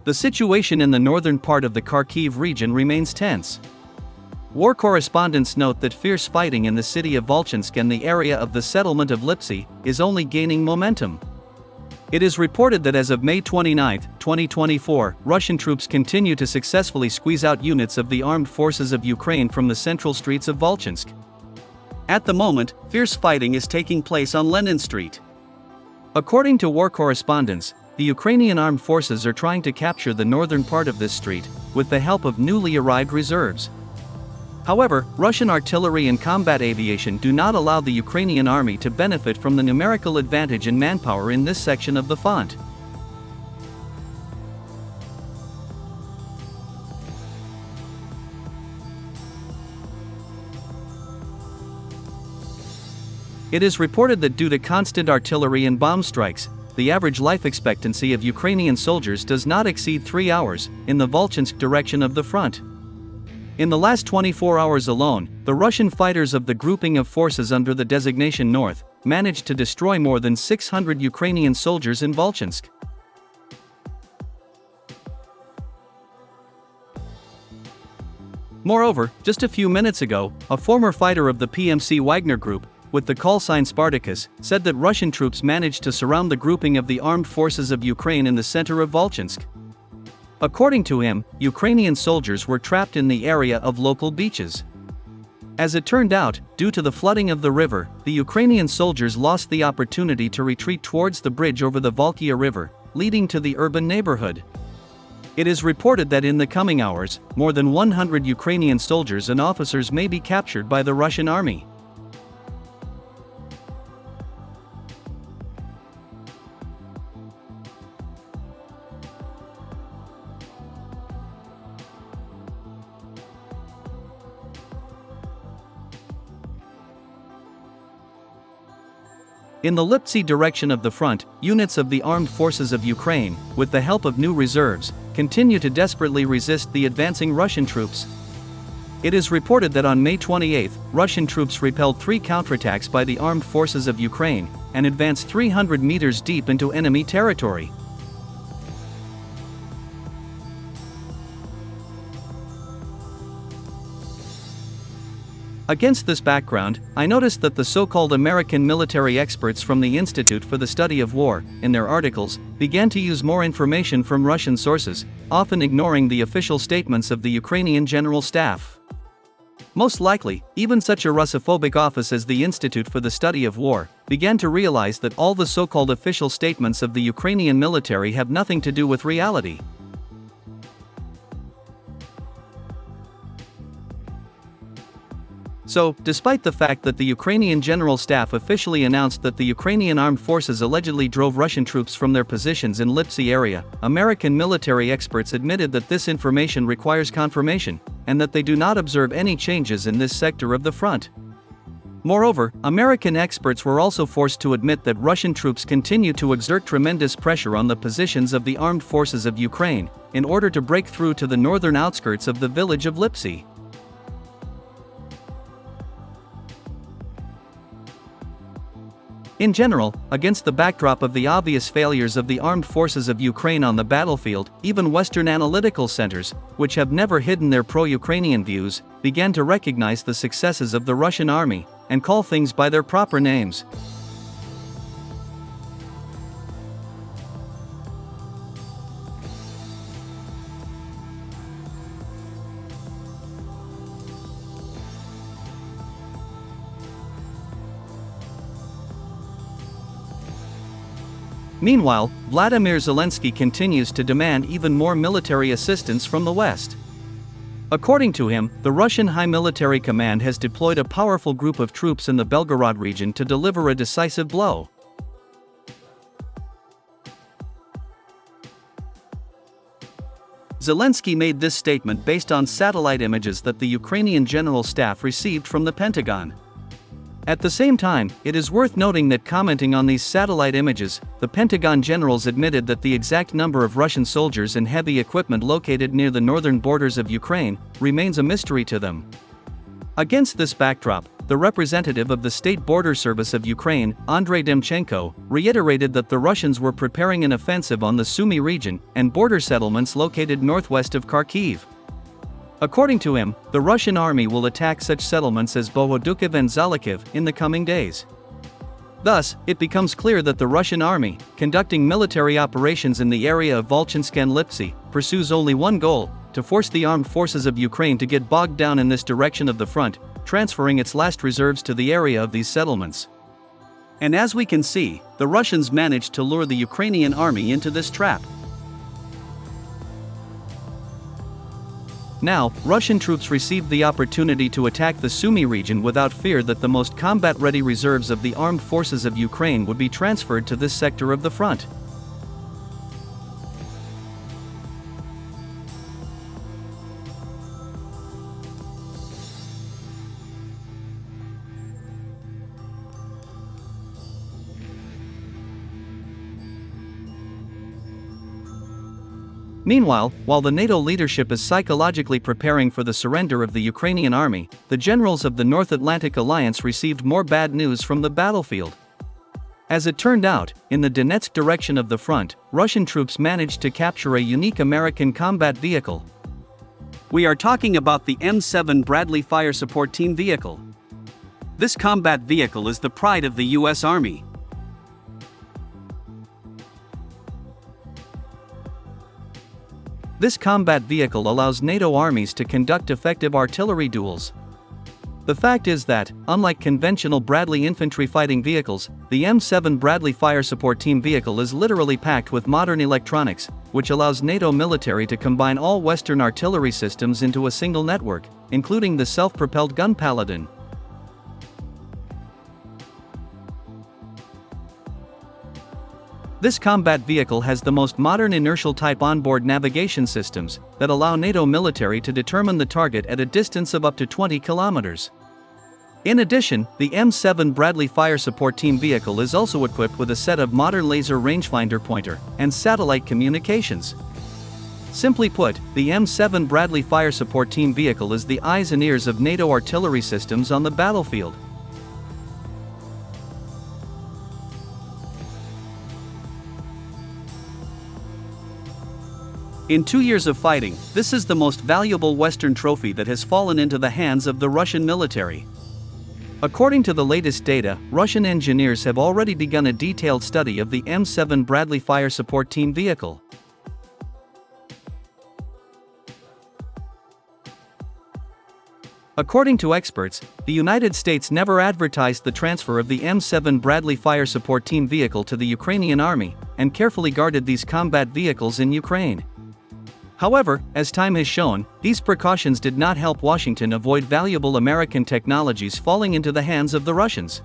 The situation in the northern part of the Kharkiv region remains tense. War correspondents note that fierce fighting in the city of Volchansk and the area of the settlement of Lyptsi is only gaining momentum. It is reported that as of May 29, 2024, Russian troops continue to successfully squeeze out units of the armed forces of Ukraine from the central streets of Volchansk. At the moment, fierce fighting is taking place on Lenin Street. According to war correspondents, the Ukrainian armed forces are trying to capture the northern part of this street, with the help of newly arrived reserves. However, Russian artillery and combat aviation do not allow the Ukrainian army to benefit from the numerical advantage in manpower in this section of the front. It is reported that due to constant artillery and bomb strikes, the average life expectancy of Ukrainian soldiers does not exceed 3 hours in the Volchansk direction of the front. In the last 24 hours alone, the Russian fighters of the grouping of forces under the designation North managed to destroy more than 600 Ukrainian soldiers in Volchansk. Moreover, just a few minutes ago, a former fighter of the PMC Wagner group, with the call sign Spartacus, said that Russian troops managed to surround the grouping of the armed forces of Ukraine in the center of Volchansk. According to him, Ukrainian soldiers were trapped in the area of local beaches. As it turned out, due to the flooding of the river, the Ukrainian soldiers lost the opportunity to retreat towards the bridge over the Volkhya River, leading to the urban neighborhood. It is reported that in the coming hours, more than 100 Ukrainian soldiers and officers may be captured by the Russian army. In the Lyptsi direction of the front, units of the armed forces of Ukraine, with the help of new reserves, continue to desperately resist the advancing Russian troops. It is reported that on May 28, Russian troops repelled 3 counterattacks by the armed forces of Ukraine, and advanced 300 meters deep into enemy territory. Against this background, I noticed that the so-called American military experts from the Institute for the Study of War, in their articles, began to use more information from Russian sources, often ignoring the official statements of the Ukrainian General Staff. Most likely, even such a Russophobic office as the Institute for the Study of War began to realize that all the so-called official statements of the Ukrainian military have nothing to do with reality. So, despite the fact that the Ukrainian General Staff officially announced that the Ukrainian armed forces allegedly drove Russian troops from their positions in Lyptsi area, American military experts admitted that this information requires confirmation, and that they do not observe any changes in this sector of the front. Moreover, American experts were also forced to admit that Russian troops continue to exert tremendous pressure on the positions of the armed forces of Ukraine, in order to break through to the northern outskirts of the village of Lyptsi. In general, against the backdrop of the obvious failures of the armed forces of Ukraine on the battlefield, even Western analytical centers, which have never hidden their pro-Ukrainian views, began to recognize the successes of the Russian army, and call things by their proper names. Meanwhile, Vladimir Zelensky continues to demand even more military assistance from the West. According to him, the Russian High Military Command has deployed a powerful group of troops in the Belgorod region to deliver a decisive blow. Zelensky made this statement based on satellite images that the Ukrainian General Staff received from the Pentagon. At the same time, it is worth noting that commenting on these satellite images, the Pentagon generals admitted that the exact number of Russian soldiers and heavy equipment located near the northern borders of Ukraine remains a mystery to them. Against this backdrop, the representative of the State Border Service of Ukraine, Andrei Demchenko, reiterated that the Russians were preparing an offensive on the Sumy region and border settlements located northwest of Kharkiv. According to him, the Russian army will attack such settlements as Bohodukov and Zalkiv in the coming days. Thus, it becomes clear that the Russian army, conducting military operations in the area of Volchansk and Lyptsi, pursues only one goal: to force the armed forces of Ukraine to get bogged down in this direction of the front, transferring its last reserves to the area of these settlements. And as we can see, the Russians managed to lure the Ukrainian army into this trap. Now, Russian troops received the opportunity to attack the Sumy region without fear that the most combat-ready reserves of the armed forces of Ukraine would be transferred to this sector of the front. Meanwhile, while the NATO leadership is psychologically preparing for the surrender of the Ukrainian army, the generals of the North Atlantic Alliance received more bad news from the battlefield. As it turned out, in the Donetsk direction of the front, Russian troops managed to capture a unique American combat vehicle. We are talking about the M7 Bradley Fire Support Team vehicle. This combat vehicle is the pride of the U.S. Army. This combat vehicle allows NATO armies to conduct effective artillery duels. The fact is that, unlike conventional Bradley infantry fighting vehicles, the M7 Bradley Fire Support Team vehicle is literally packed with modern electronics, which allows NATO military to combine all Western artillery systems into a single network, including the self-propelled gun Paladin. This combat vehicle has the most modern inertial-type onboard navigation systems that allow NATO military to determine the target at a distance of up to 20 kilometers. In addition, the M7 Bradley Fire Support Team vehicle is also equipped with a set of modern laser rangefinder pointer and satellite communications. Simply put, the M7 Bradley Fire Support Team vehicle is the eyes and ears of NATO artillery systems on the battlefield. In 2 years of fighting, this is the most valuable Western trophy that has fallen into the hands of the Russian military. According to the latest data, Russian engineers have already begun a detailed study of the M7 Bradley Fire Support Team vehicle. According to experts, the United States never advertised the transfer of the M7 Bradley Fire Support Team vehicle to the Ukrainian Army, and carefully guarded these combat vehicles in Ukraine. However, as time has shown, these precautions did not help Washington avoid valuable American technologies falling into the hands of the Russians.